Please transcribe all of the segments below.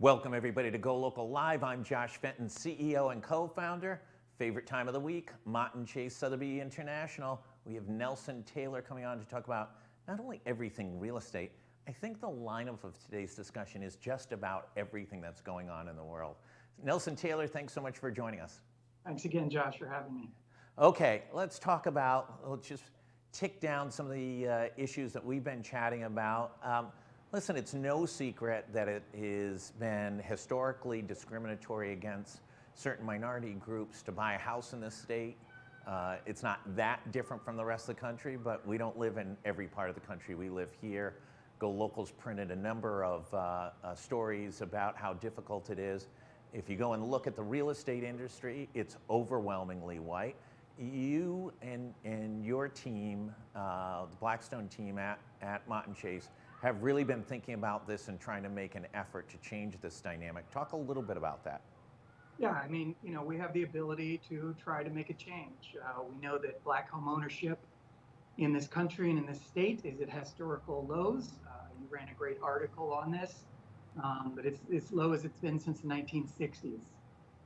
Welcome everybody to GoLocal Live. I'm Josh Fenton, CEO and co-founder. Favorite time of the week, Mott and Chace Sotheby International. We have Nelson Taylor coming on to talk about not only everything real estate, I think the lineup of today's discussion is just about everything that's going on in the world. Nelson Taylor, thanks so much for joining us. Thanks again, Josh, for having me. Okay, let's just tick down some of the issues that we've been chatting about. Listen, it's no secret that it has been historically discriminatory against certain minority groups to buy a house in this state. It's not that different from the rest of the country, but we don't live in every part of the country. We live here. GoLocal's printed a number of stories about how difficult it is. If you go and look at the real estate industry, it's overwhelmingly white. You and your team, the Blackstone team at Mott and Chace, have really been thinking about this and trying to make an effort to change this dynamic. Talk a little bit about that. Yeah, I mean, we have the ability to try to make a change. We know that Black home ownership in this country and in this state is at historical lows. You ran a great article on this, but it's as low as it's been since the 1960s.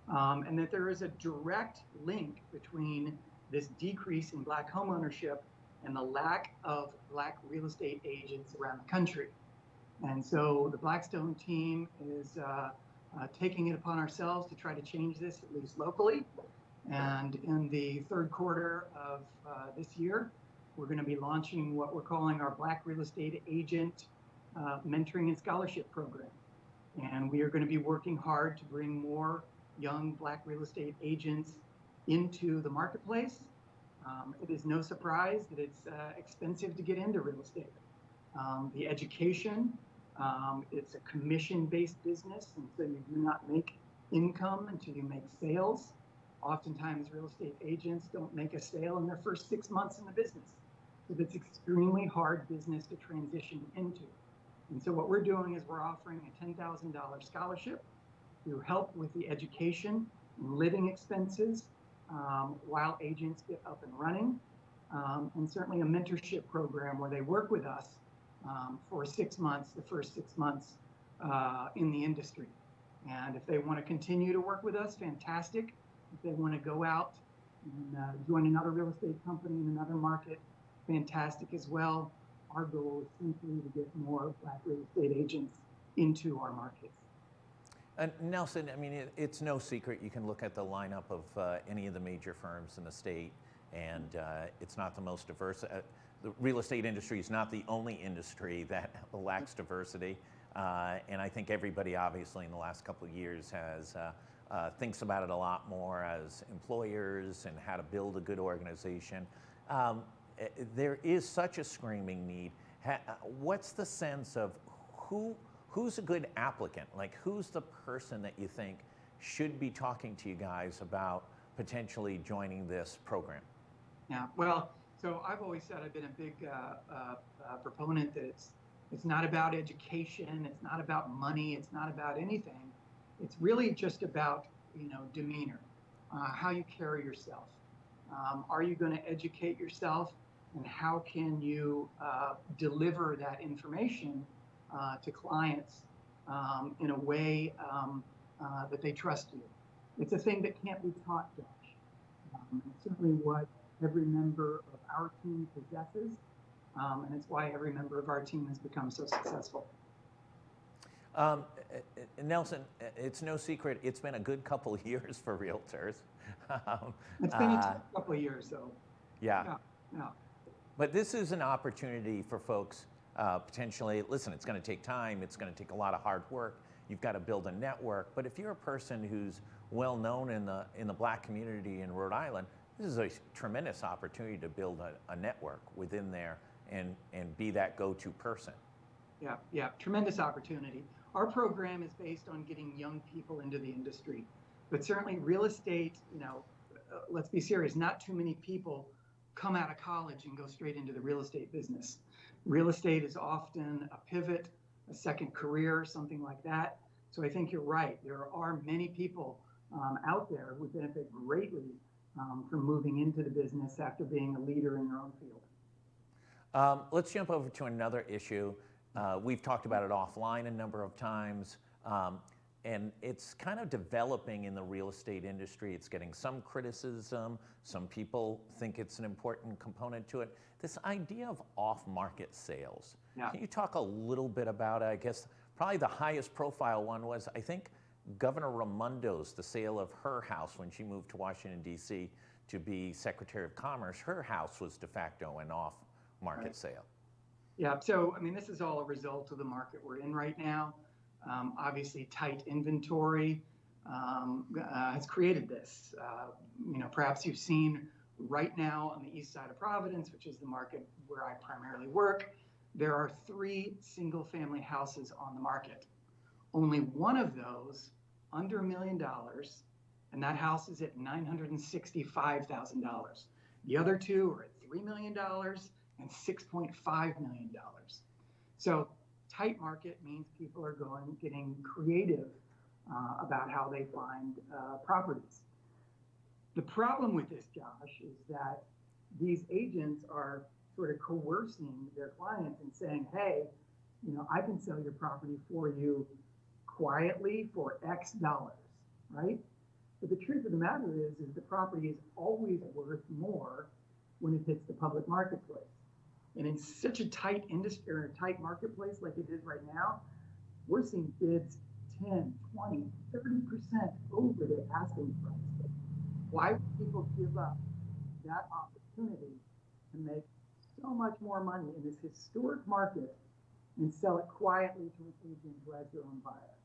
And that there is a direct link between this decrease in Black home ownership and the lack of Black real estate agents around the country. And so the Blackstone team is taking it upon ourselves to try to change this, at least locally. And in the third quarter of this year, we're going to be launching what we're calling our Black real estate agent mentoring and scholarship program. And we are going to be working hard to bring more young Black real estate agents into the marketplace. It is no surprise that it's expensive to get into real estate. The education, it's a commission-based business, and so you do not make income until you make sales. Oftentimes, real estate agents don't make a sale in their first 6 months in the business. So it's extremely hard business to transition into. And so what we're doing is we're offering a $10,000 scholarship to help with the education and living expenses while agents get up and running, and certainly a mentorship program where they work with us for 6 months, the first 6 months in the industry. And if they want to continue to work with us, fantastic. If they want to go out and join another real estate company in another market, fantastic as well. Our goal is simply to get more Black real estate agents into our markets. Nelson, I mean, it's no secret. You can look at the lineup of any of the major firms in the state, and it's not the most diverse. The real estate industry is not the only industry that lacks diversity, and I think everybody, obviously, in the last couple of years has thinks about it a lot more as employers and how to build a good organization. There is such a screaming need. What's the sense of who's a good applicant? Like, who's the person that you think should be talking to you guys about potentially joining this program? Yeah, well, so I've always said I've been a big proponent that it's not about education, it's not about money, it's not about anything. It's really just about demeanor, how you carry yourself. Are you going to educate yourself, and how can you deliver that information to clients in a way that they trust you? It's a thing that can't be taught, Josh. It's certainly what every member of our team possesses, and it's why every member of our team has become so successful. Nelson, it's no secret, it's been a good couple of years for realtors. It's been a tough couple of years, though. Yeah. Yeah. But this is an opportunity for folks potentially. Listen, it's going to take time. It's going to take a lot of hard work. You've got to build a network. But if you're a person who's well known in the Black community in Rhode Island, this is a tremendous opportunity to build a network within there and be that go-to person. Yeah, tremendous opportunity. Our program is based on getting young people into the industry, but certainly real estate, let's be serious, not too many people come out of college and go straight into the real estate business. Real estate is often a pivot, a second career, something like that. So I think you're right. There are many people out there who benefit greatly from moving into the business after being a leader in their own field. Let's jump over to another issue. We've talked about it offline a number of times. and it's kind of developing in the real estate industry. It's getting some criticism. Some people think it's an important component to it. This idea of off-market sales. Yeah. Can you talk a little bit about it? I guess probably the highest profile one was, I think, Governor Raimondo's, the sale of her house when she moved to Washington, D.C. to be Secretary of Commerce. Her house was de facto an off-market sale. Yeah, so I mean, this is all a result of the market we're in right now. Obviously, tight inventory has created this. Perhaps you've seen right now on the east side of Providence, which is the market where I primarily work, there are 3 single-family houses on the market. Only one of those under $1 million, and that house is at $965,000. The other 2 are at $3 million and $6.5 million. So tight market means people are getting creative about how they find properties. The problem with this, Josh, is that these agents are sort of coercing their clients and saying, hey, I can sell your property for you quietly for X dollars, right? But the truth of the matter is the property is always worth more when it hits the public marketplace. And in such a tight industry or a tight marketplace like it is right now, we're seeing bids 10, 20, 30% over their asking price. Why would people give up that opportunity to make so much more money in this historic market and sell it quietly to an agent who has their own buyer?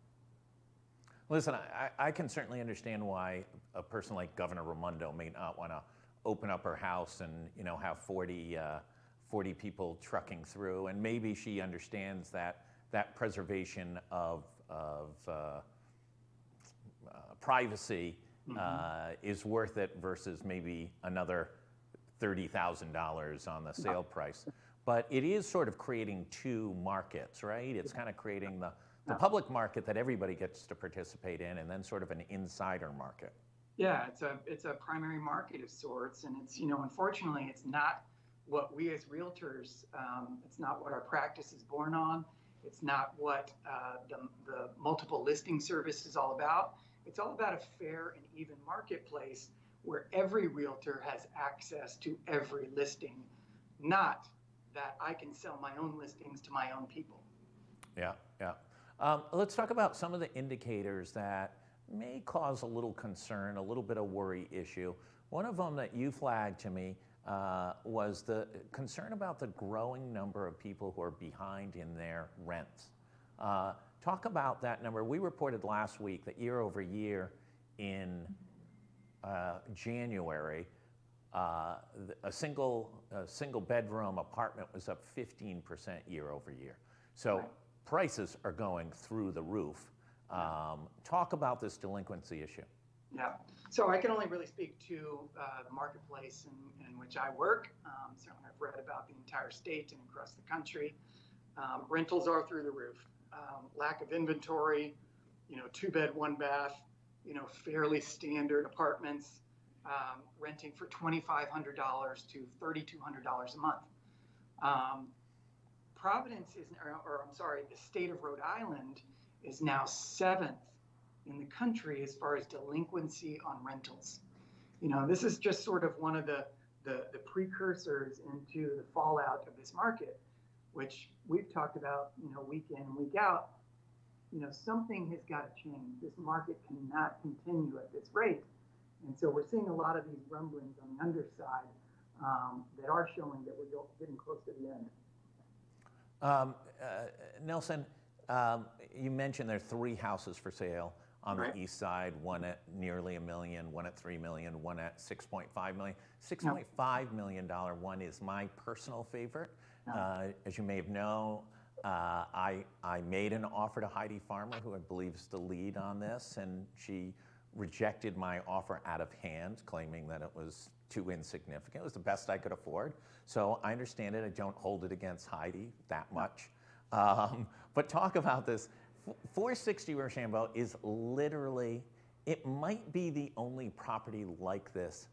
Listen, I can certainly understand why a person like Governor Raimondo may not want to open up her house and have 40 people trucking through, and maybe she understands that preservation of privacy is worth it versus maybe another $30,000 on the sale price. But it is sort of creating 2 markets, right? It's kind of creating the public market that everybody gets to participate in, and then sort of an insider market. Yeah, it's a primary market of sorts, and it's unfortunately it's not what we as realtors, it's not what our practice is born on. It's not what the multiple listing service is all about. It's all about a fair and even marketplace where every realtor has access to every listing, not that I can sell my own listings to my own people. Yeah. Let's talk about some of the indicators that may cause a little concern, a little bit of worry issue. One of them that you flagged to me was the concern about the growing number of people who are behind in their rents. Talk about that number. We reported last week that year over year in January, a single bedroom apartment was up 15% year over year. So prices are going through the roof. Talk about this delinquency issue. Yeah, so I can only really speak to the marketplace in which I work. Certainly I've read about the entire state and across the country. Rentals are through the roof. Lack of inventory, 2-bed, 1-bath, fairly standard apartments, renting for $2,500 to $3,200 a month. Providence is, the state of Rhode Island is now 7th in the country as far as delinquency on rentals. This is just sort of one of the precursors into the fallout of this market, which we've talked about, week in and week out. Something has got to change. This market cannot continue at this rate. And so we're seeing a lot of these rumblings on the underside that are showing that we're getting close to the end. Nelson, you mentioned there are 3 houses for sale on the east side, one at nearly $1 million, one at $3 million, one at $6.5 million. $6.5 million one is my personal favorite. As you may have known, I made an offer to Heidi Farmer, who I believe is the lead on this, and she rejected my offer out of hand, claiming that it was too insignificant. It was the best I could afford. So I understand it. I don't hold it against Heidi that much. But talk about this. 460 Rochambeau is literally, it might be the only property like this,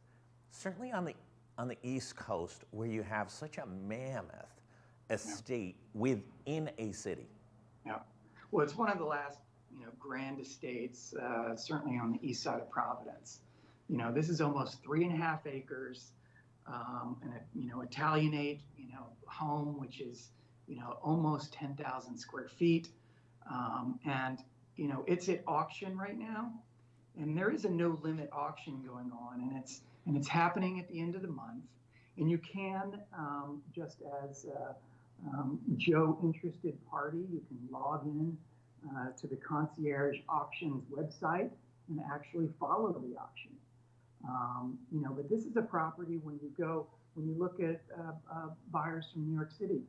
certainly on the East Coast, where you have such a mammoth estate within a city. Yeah. Well, it's one of the last, grand estates, certainly on the east side of Providence. This is almost 3.5 acres, and Italianate, home, which is, almost 10,000 square feet. And, it's at auction right now, and there is a no limit auction going on, and it's happening at the end of the month. And you can, just as Joe interested party, you can log in to the Concierge Auctions website and actually follow the auction. But this is a property when you look at buyers from New York City,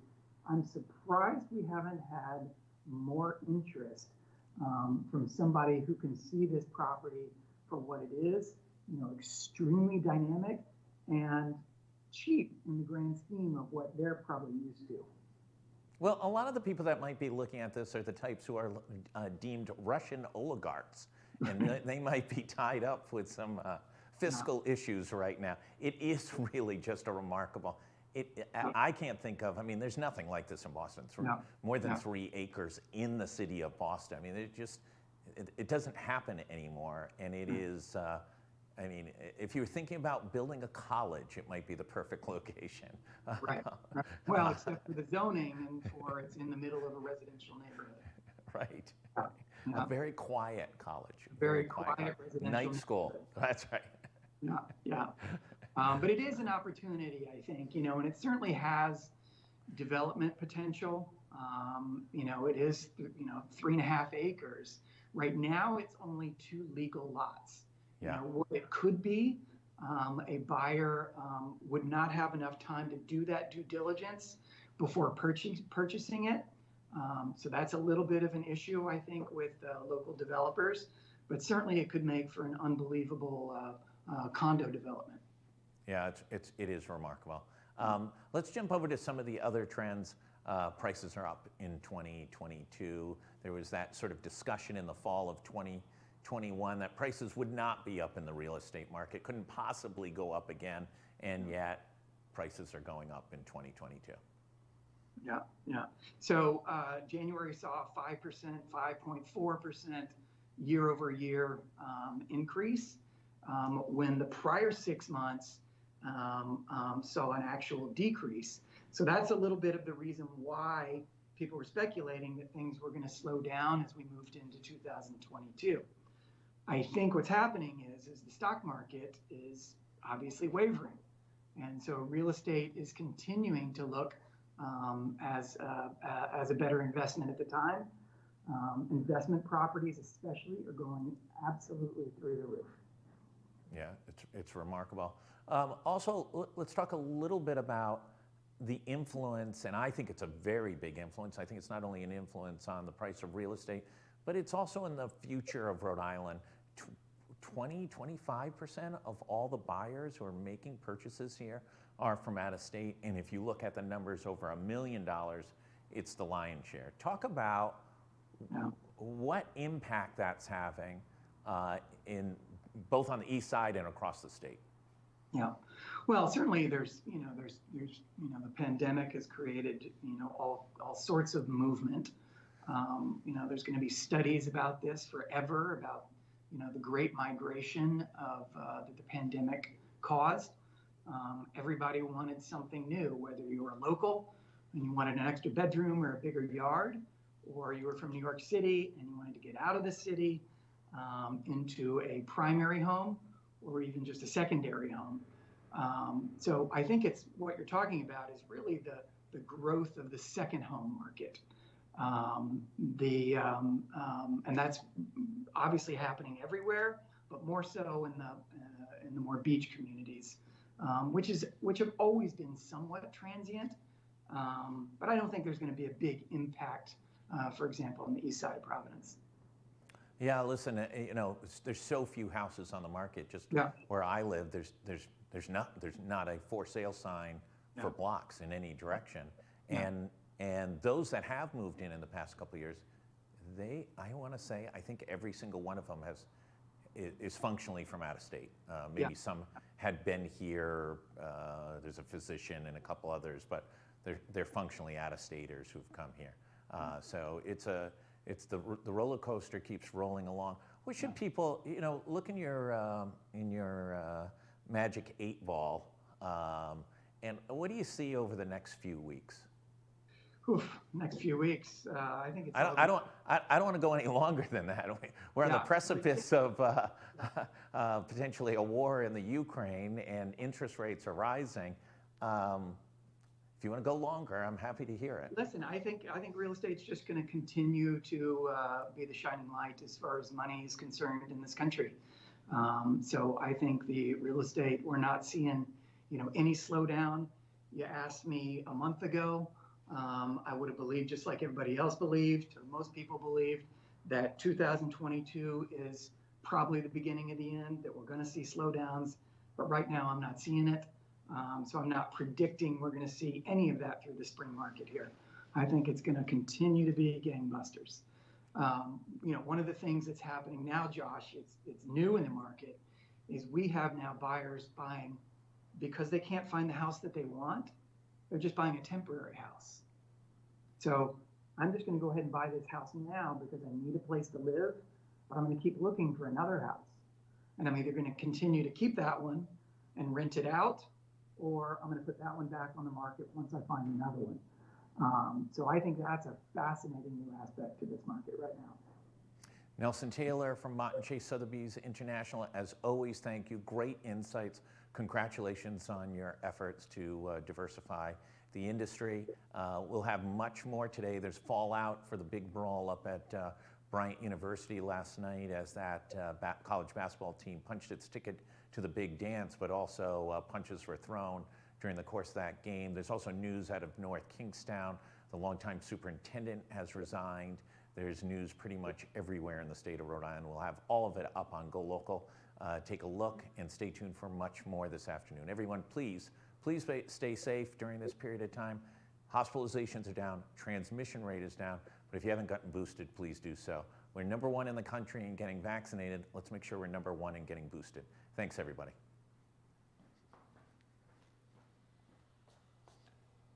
I'm surprised we haven't had more interest from somebody who can see this property for what it is, extremely dynamic and cheap in the grand scheme of what they're probably used to. Well, a lot of the people that might be looking at this are the types who are deemed Russian oligarchs, and they might be tied up with some fiscal issues right now. It is really just a remarkable. I can't think of. I mean, there's nothing like this in Boston. More than 3 acres in the city of Boston. I mean, it doesn't happen anymore, and it is. I mean, if you're thinking about building a college, it might be the perfect location. Right. Well, except for the zoning and for it's in the middle of a residential neighborhood. Right. A very quiet college. Very quiet residential night school. That's right. Yeah. But it is an opportunity, I think, and it certainly has development potential. It is, 3.5 acres. Right now, it's only 2 legal lots. Yeah. What it could be, a buyer would not have enough time to do that due diligence before purchasing it. So that's a little bit of an issue, I think, with local developers. But certainly, it could make for an unbelievable condo development. Yeah, it is remarkable. Let's jump over to some of the other trends. Prices are up in 2022. There was that sort of discussion in the fall of 2021 that prices would not be up in the real estate market, couldn't possibly go up again, and yet prices are going up in 2022. Yeah. So January saw a 5.4% year-over-year increase, when the prior 6 months saw an actual decrease. So that's a little bit of the reason why people were speculating that things were going to slow down as we moved into 2022. I think what's happening is the stock market is obviously wavering. And so real estate is continuing to look as a better investment at the time. Investment properties especially are going absolutely through the roof. Yeah, it's remarkable. Also, let's talk a little bit about the influence, and I think it's a very big influence. I think it's not only an influence on the price of real estate, but it's also in the future of Rhode Island. 25% of all the buyers who are making purchases here are from out of state, and if you look at the numbers over $1 million, it's the lion's share. Talk about what impact that's having in both on the east side and across the state. Yeah, well, certainly there's the pandemic has created all sorts of movement. There's going to be studies about this forever about the great migration of that the pandemic caused. Everybody wanted something new, whether you were a local and you wanted an extra bedroom or a bigger yard, or you were from New York City and you wanted to get out of the city into a primary home or even just a secondary home. So I think it's what you're talking about is really the growth of the second home market. And that's obviously happening everywhere, but more so in the more beach communities, which have always been somewhat transient. But I don't think there's going to be a big impact, for example, on the east side of Providence. Yeah, listen, there's so few houses on the market. Just where I live, there's not a for sale sign for blocks in any direction. And those that have moved in the past couple of years, I want to say, I think every single one of them is functionally from out of state. Maybe some had been here. There's a physician and a couple others, but they're functionally out of staters who've come here. So it's the roller coaster keeps rolling along. What should people, look in your Magic 8 Ball, and what do you see over the next few weeks? Oof, next few weeks, I think it's. I don't want to go any longer than that. We're on the precipice of potentially a war in the Ukraine, and interest rates are rising. If you want to go longer, I'm happy to hear it. Listen, I think real estate's just going to continue to be the shining light as far as money is concerned in this country. So I think the real estate, we're not seeing, any slowdown. You asked me a month ago, I would have believed, just like everybody else believed, or most people believed, that 2022 is probably the beginning of the end, that we're going to see slowdowns. But right now, I'm not seeing it. So I'm not predicting we're going to see any of that through the spring market here. I think it's going to continue to be gangbusters. One of the things that's happening now, Josh, it's new in the market, is we have now buyers buying because they can't find the house that they want. They're just buying a temporary house. So I'm just going to go ahead and buy this house now because I need a place to live, but I'm going to keep looking for another house. And I'm either going to continue to keep that one and rent it out, or I'm going to put that one back on the market once I find another one. So I think that's a fascinating new aspect to this market right now. Nelson Taylor from Mott and Chace Sotheby's International, as always, thank you. Great insights. Congratulations on your efforts to diversify the industry. We'll have much more today. There's fallout for the big brawl up at Bryant University last night as that college basketball team punched its ticket to the big dance, but also punches were thrown during the course of that game. There's also news out of North Kingstown. The longtime superintendent has resigned. There's news pretty much everywhere in the state of Rhode Island. We'll have all of it up on GoLocal. Take a look and stay tuned for much more this afternoon. Everyone, please stay safe during this period of time. Hospitalizations are down, transmission rate is down, but if you haven't gotten boosted, please do so. We're #1 in the country in getting vaccinated. Let's make sure we're #1 in getting boosted. Thanks, everybody.